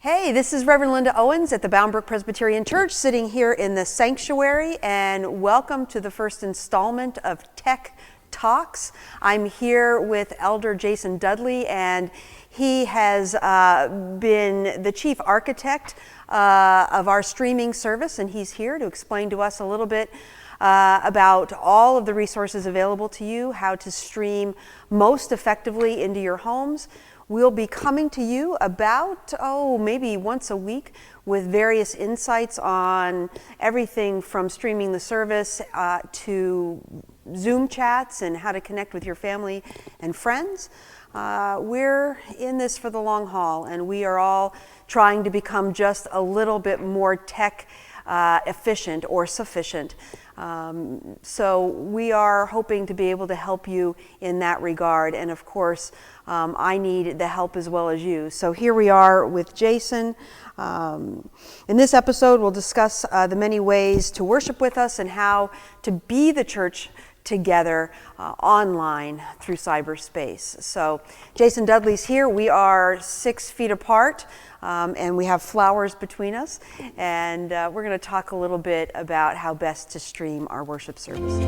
Hey, this is Reverend Linda Owens at the Bound Brook Presbyterian Church, sitting here in the sanctuary, and welcome to the first installment of Tech Talks. I'm here with Elder Jason Dudley, and he has been the chief architect of our streaming service, and he's here to explain to us a little bit about all of the resources available to you, how to stream most effectively into your homes. We'll be coming to you about, maybe once a week with various insights on everything from streaming the service to Zoom chats and how to connect with your family and friends. We're in this for the long haul, and we are all trying to become just a little bit more tech efficient or sufficient. So we are hoping to be able to help you in that regard, and of course I need the help as well as you. So here we are with Jason. In this episode we'll discuss the many ways to worship with us and how to be the church together online through cyberspace. So Jason Dudley's here. We are 6 feet apart, and we have flowers between us, and we're going to talk a little bit about how best to stream our worship service.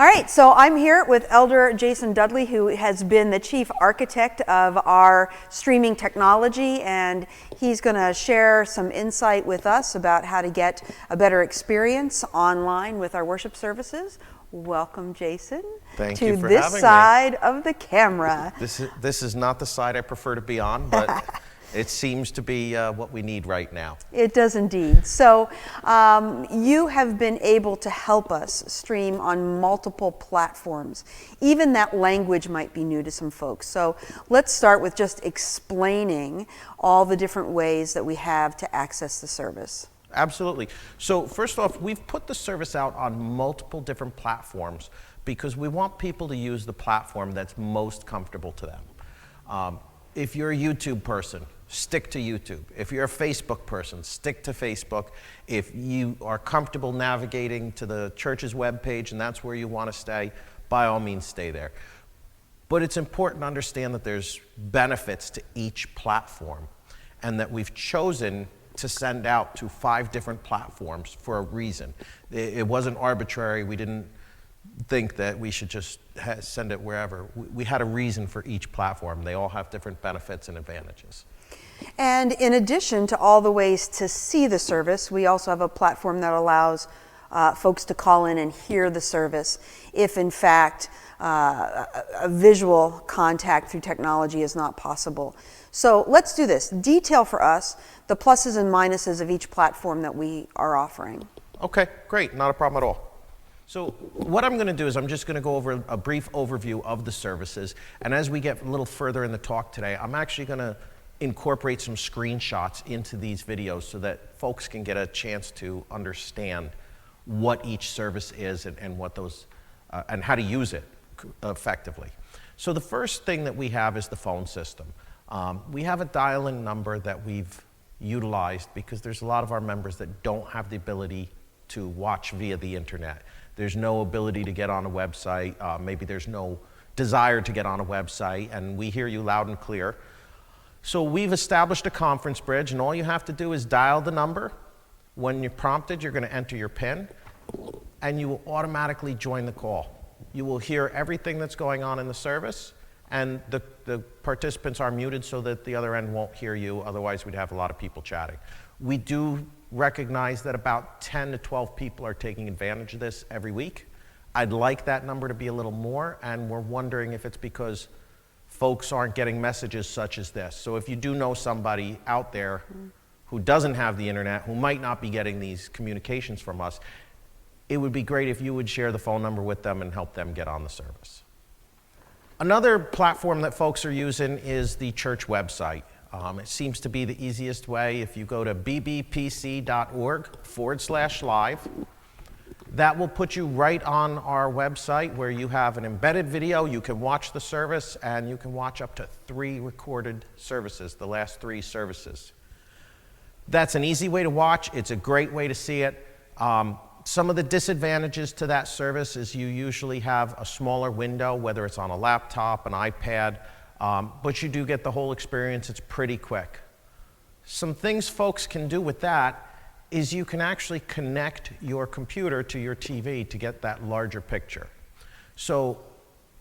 All right, so I'm here with Elder Jason Dudley, who has been the chief architect of our streaming technology, and he's going to share some insight with us about how to get a better experience online with our worship services. Welcome, Jason. Thank you for having me. To this side of the camera. This is not the side I prefer to be on, but it seems to be what we need right now. It does indeed. So you have been able to help us stream on multiple platforms. Even that language might be new to some folks. So let's start with just explaining all the different ways that we have to access the service. Absolutely. So first off, we've put the service out on multiple different platforms because we want people to use the platform that's most comfortable to them. If you're a YouTube person, stick to YouTube. If you're a Facebook person, stick to Facebook. If you are comfortable navigating to the church's webpage and that's where you want to stay, by all means stay there. But it's important to understand that there's benefits to each platform and that we've chosen to send out to 5 different platforms for a reason. It wasn't arbitrary. We didn't think that we should just send it wherever. We had a reason for each platform. They all have different benefits and advantages. And in addition to all the ways to see the service, we also have a platform that allows folks to call in and hear the service if in fact a visual contact through technology is not possible. So let's do this. Detail for us the pluses and minuses of each platform that we are offering. Okay, great. Not a problem at all. So what I'm going to do is I'm just going to go over a brief overview of the services, and as we get a little further in the talk today, I'm actually going to incorporate some screenshots into these videos so that folks can get a chance to understand what each service is and what those and how to use it effectively. So the first thing that we have is the phone system. We have a dial-in number that we've utilized because there's a lot of our members that don't have the ability to watch via the internet. There's no ability to get on a website. Maybe there's no desire to get on a website, and we hear you loud and clear. So we've established a conference bridge, and all you have to do is dial the number. When you're prompted, you're going to enter your PIN, and you will automatically join the call. You will hear everything that's going on in the service, and the participants are muted so that the other end won't hear you. Otherwise, we'd have a lot of people chatting. We do recognize that about 10 to 12 people are taking advantage of this every week. I'd like that number to be a little more, and we're wondering if it's because folks aren't getting messages such as this. So if you do know somebody out there who doesn't have the internet, who might not be getting these communications from us, it would be great if you would share the phone number with them and help them get on the service. Another platform that folks are using is the church website. It seems to be the easiest way. If you go to bbpc.org/live, That will put you right on our website where you have an embedded video. You can watch the service, and you can watch up to 3 recorded services, the last 3 services. That's an easy way to watch. It's a great way to see it. Some of the disadvantages to that service is you usually have a smaller window, whether it's on a laptop, an iPad, but you do get the whole experience. It's pretty quick. Some things folks can do with that is you can actually connect your computer to your TV to get that larger picture. So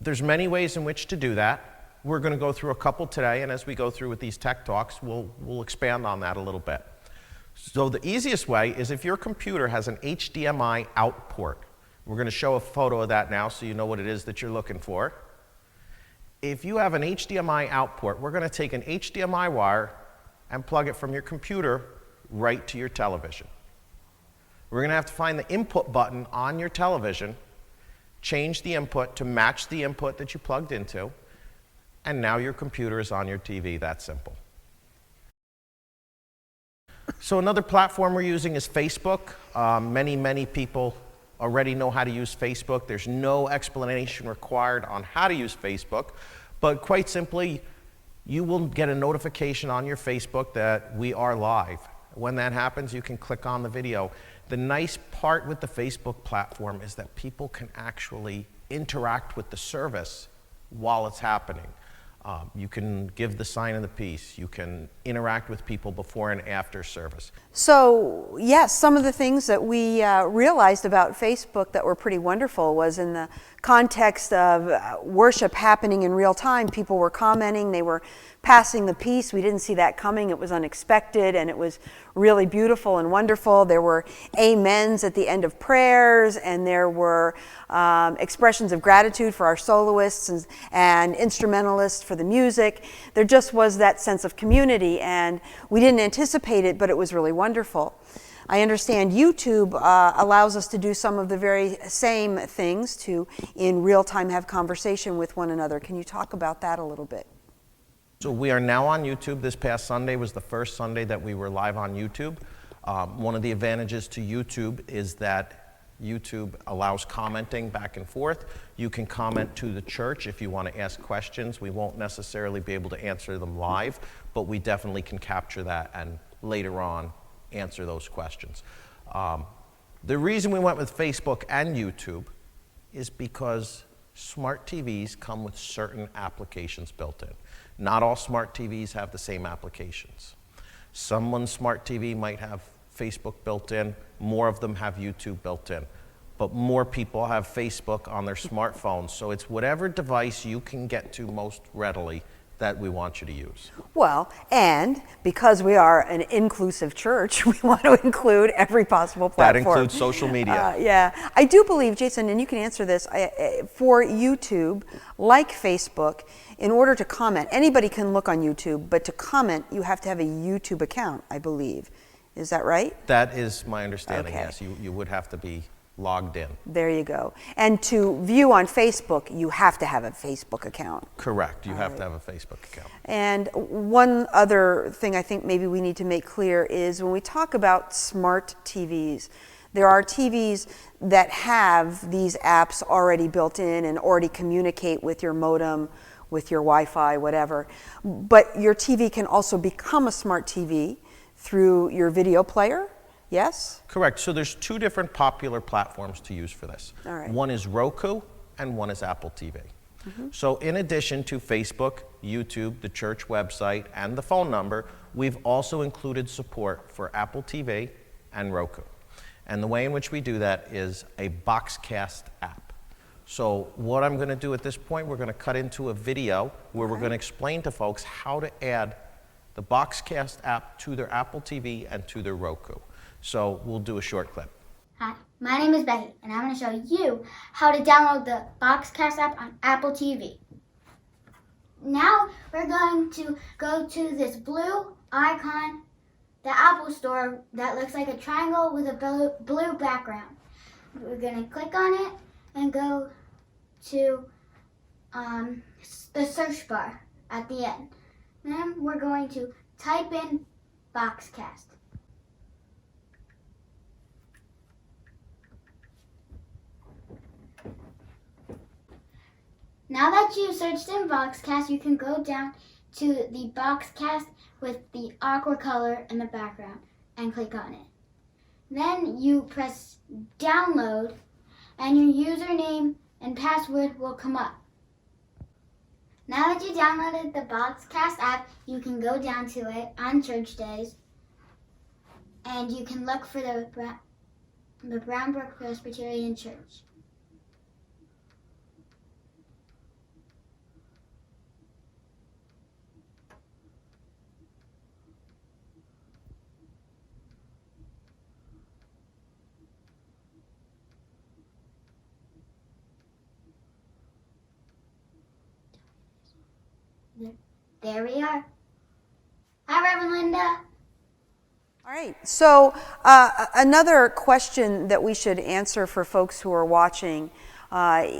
there's many ways in which to do that. We're going to go through a couple today, and as we go through with these tech talks, we'll expand on that a little bit. So the easiest way is if your computer has an HDMI out port. We're going to show a photo of that now so you know what it is that you're looking for. If you have an HDMI out port, we're going to take an HDMI wire and plug it from your computer right to your television. We're going to have to find the input button on your television, change the input to match the input that you plugged into, and now your computer is on your TV. That simple. So another platform we're using is Facebook. Many people already know how to use Facebook. There's no explanation required on how to use Facebook, but quite simply, you will get a notification on your Facebook that we are live. When that happens, you can click on the video. The nice part with the Facebook platform is that people can actually interact with the service while it's happening. You can give the sign of the peace. You can interact with people before and after service. So, yes, some of the things that we realized about Facebook that were pretty wonderful was in the context of worship happening in real time. People were commenting, they were passing the peace. We didn't see that coming. It was unexpected, and it was really beautiful and wonderful. There were amens at the end of prayers, and there were expressions of gratitude for our soloists and instrumentalists for the music. There just was that sense of community, and we didn't anticipate it, but it was really wonderful. I understand YouTube allows us to do some of the very same things, to in real time have conversation with one another. Can you talk about that a little bit? So we are now on YouTube. This past Sunday was the first Sunday that we were live on YouTube. One of the advantages to YouTube is that YouTube allows commenting back and forth. You can comment to the church if you want to ask questions. We won't necessarily be able to answer them live, but we definitely can capture that and later on answer those questions. The reason we went with Facebook and YouTube is because smart TVs come with certain applications built in. Not all smart TVs have the same applications. Someone's smart TV might have Facebook built in, more of them have YouTube built in, but more people have Facebook on their smartphones, so it's whatever device you can get to most readily that we want you to use. Well, and because we are an inclusive church, we want to include every possible platform. That includes social media. Yeah, I do believe, Jason, and you can answer this, for YouTube, like Facebook, in order to comment, anybody can look on YouTube, but to comment, you have to have a YouTube account, I believe. Is that right? That is my understanding, Okay. yes. You would have to be logged in. There you go. And to view on Facebook, you have to have a Facebook account. Correct. You have to have a Facebook account. And one other thing I think maybe we need to make clear is when we talk about smart TVs, there are TVs that have these apps already built in and already communicate with your modem, with your Wi-Fi, whatever. But your TV can also become a smart TV through your video player, yes? Correct. So there's 2 different popular platforms to use for this. All right. One is Roku and one is Apple TV. So in addition to Facebook, YouTube, the church website, and the phone number, we've also included support for Apple TV and Roku. And the way in which we do that is a Boxcast app. So what I'm going to do at this point, we're going to cut into a video where we're going to explain to folks how to add the Boxcast app to their Apple TV and to their Roku. So we'll do a short clip. Hi, my name is Becky, and I'm going to show you how to download the Boxcast app on Apple TV. Now we're going to go to this blue icon, the Apple Store, that looks like a triangle with a blue background. We're going to click on it and go to the search bar at the end. Then we're going to type in Boxcast. Now that you've searched in Boxcast, you can go down to the Boxcast with the aqua color in the background and click on it. Then you press download and your username and password will come up. Now that you downloaded the Boxcast app, you can go down to it on church days and you can look for the Brown Brook Presbyterian Church. There we are. Hi, Reverend Linda. All right, so another question that we should answer for folks who are watching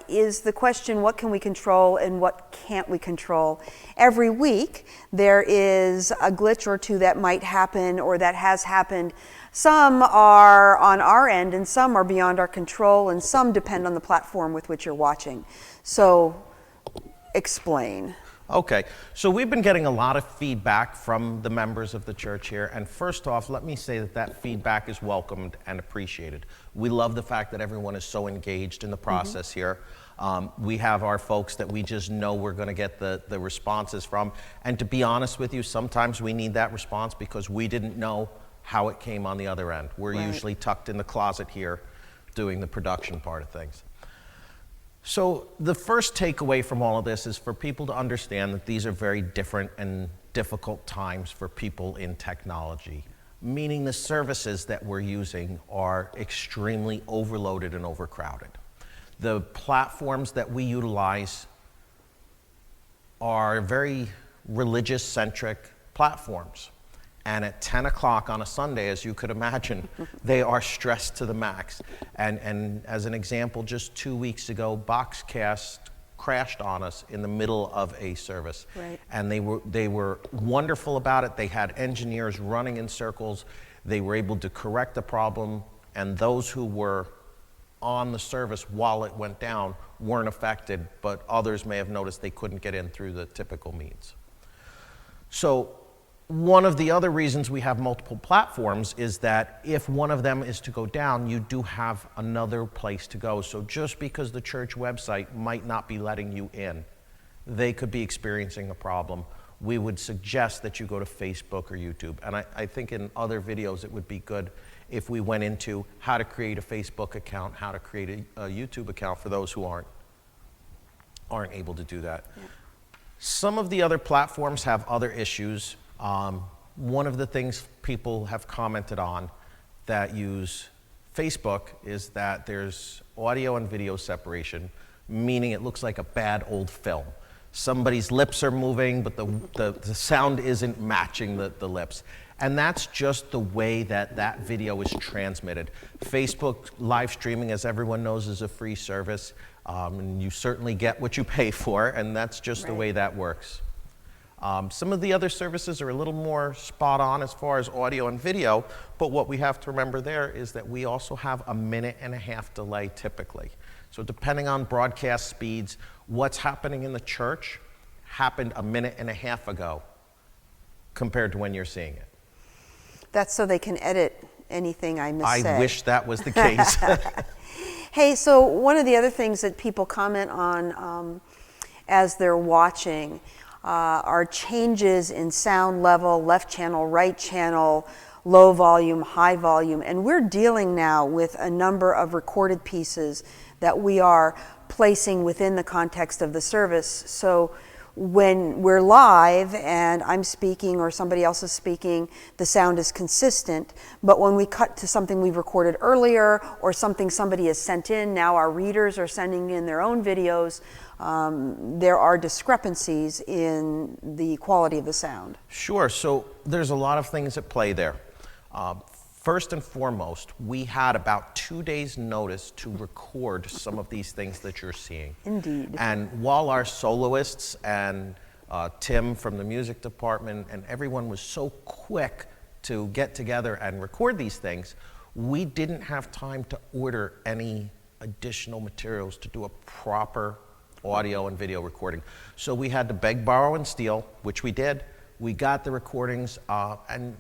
is the question, what can we control and what can't we control? Every week there is a glitch or two that might happen or that has happened. Some are on our end and some are beyond our control and some depend on the platform with which you're watching. So explain. Okay, so we've been getting a lot of feedback from the members of the church here, and first off, let me say that that feedback is welcomed and appreciated. We love the fact that everyone is so engaged in the process here. We have our folks that we just know we're going to get the responses from, and to be honest with you, sometimes we need that response because we didn't know how it came on the other end. We're usually tucked in the closet here doing the production part of things. So the first takeaway from all of this is for people to understand that these are very different and difficult times for people in technology, meaning the services that we're using are extremely overloaded and overcrowded. The platforms that we utilize are very religious-centric platforms. And at 10 o'clock on a Sunday, as you could imagine, they are stressed to the max. And as an example, just 2 weeks ago, Boxcast crashed on us in the middle of a service. Right. And they were wonderful about it. They had engineers running in circles. They were able to correct the problem. And those who were on the service while it went down weren't affected, but others may have noticed they couldn't get in through the typical means. So one of the other reasons we have multiple platforms is that if one of them is to go down, you do have another place to go. So just because the church website might not be letting you in, they could be experiencing a problem. We would suggest that you go to Facebook or YouTube. And I think in other videos it would be good if we went into how to create a Facebook account, how to create a YouTube account for those who aren't able to do that. Yeah. Some of the other platforms have other issues. One of the things people have commented on that use Facebook is that there's audio and video separation, meaning it looks like a bad old film. Somebody's lips are moving, but the sound isn't matching the lips. And that's just the way that video is transmitted. Facebook live streaming, as everyone knows, is a free service, and you certainly get what you pay for, and that's just the way that works. Some of the other services are a little more spot on as far as audio and video, but what we have to remember there is that we also have a 1.5-minute delay typically. So depending on broadcast speeds, what's happening in the church happened 1.5 minutes ago compared to when you're seeing it. That's so they can edit anything I missed. I wish that was the case. Hey, so one of the other things that people comment on as they're watching are changes in sound level, left channel, right channel, low volume, high volume, and we're dealing now with a number of recorded pieces that we are placing within the context of the service. So when we're live and I'm speaking or somebody else is speaking, the sound is consistent, but when we cut to something we've recorded earlier or something somebody has sent in, now our readers are sending in their own videos, there are discrepancies in the quality of the sound. Sure, so there's a lot of things at play there. First and foremost, we had about 2 days' notice to record some of these things that you're seeing. Indeed. And while our soloists and Tim from the music department and everyone was so quick to get together and record these things, we didn't have time to order any additional materials to do a proper audio and video recording. So we had to beg, borrow, and steal, which we did. We got the recordings, and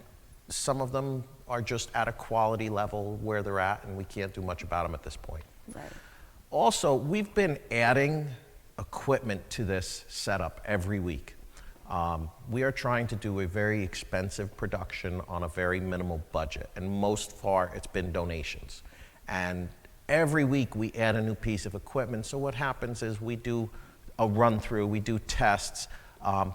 some of them are just at a quality level where they're at, and we can't do much about them at this point. Right. Also, we've been adding equipment to this setup every week. We are trying to do a very expensive production on a very minimal budget, and most far it's been donations. And every week we add a new piece of equipment, so what happens is we do a run through, we do tests,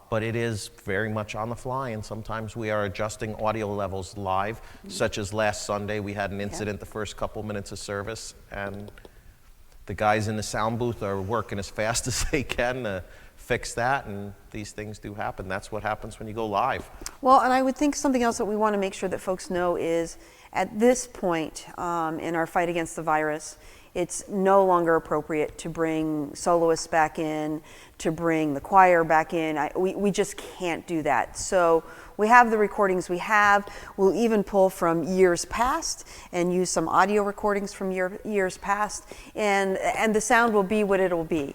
but it is very much on the fly, and sometimes we are adjusting audio levels live, such as last Sunday we had an incident the first couple minutes of service, and the guys in the sound booth are working as fast as they can to fix that, and these things do happen. That's what happens when you go live. Well, and I would think something else that we want to make sure that folks know is at this point in our fight against the virus, it's no longer appropriate to bring soloists back in, to bring the choir back in. We just can't do that. So we have the recordings we have. We'll even pull from years past and use some audio recordings from years past, and the sound will be what it'll be.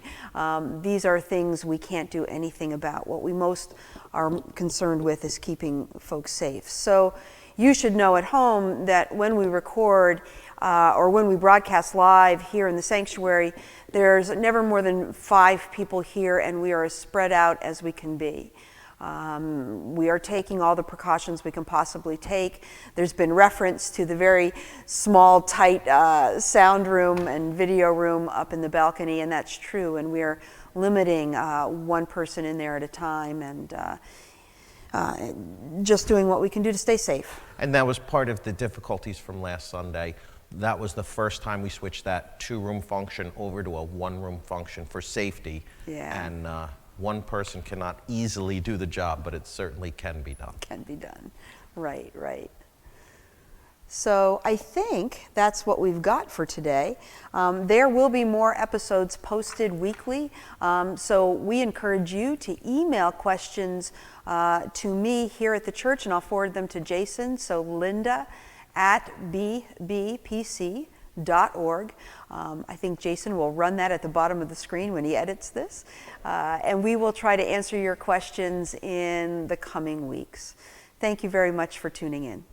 These are things we can't do anything about. What we most are concerned with is keeping folks safe. So you should know at home that when we record or when we broadcast live here in the sanctuary, there's never more than 5 people here, and we are as spread out as we can be. We are taking all the precautions we can possibly take. There's been reference to the very small, tight sound room and video room up in the balcony, and that's true, and we are limiting one person in there at a time, and just doing what we can do to stay safe. And that was part of the difficulties from last Sunday. That was the first time we switched that 2-room function over to a 1-room function for safety. Yeah. And one person cannot easily do the job, but it certainly can be done. Can be done. Right, right. So I think that's what we've got for today. There will be more episodes posted weekly, so we encourage you to email questions to me here at the church, and I'll forward them to Jason. So Linda@bbpc.org. I think Jason will run that at the bottom of the screen when he edits this, and we will try to answer your questions in the coming weeks. Thank you very much for tuning in.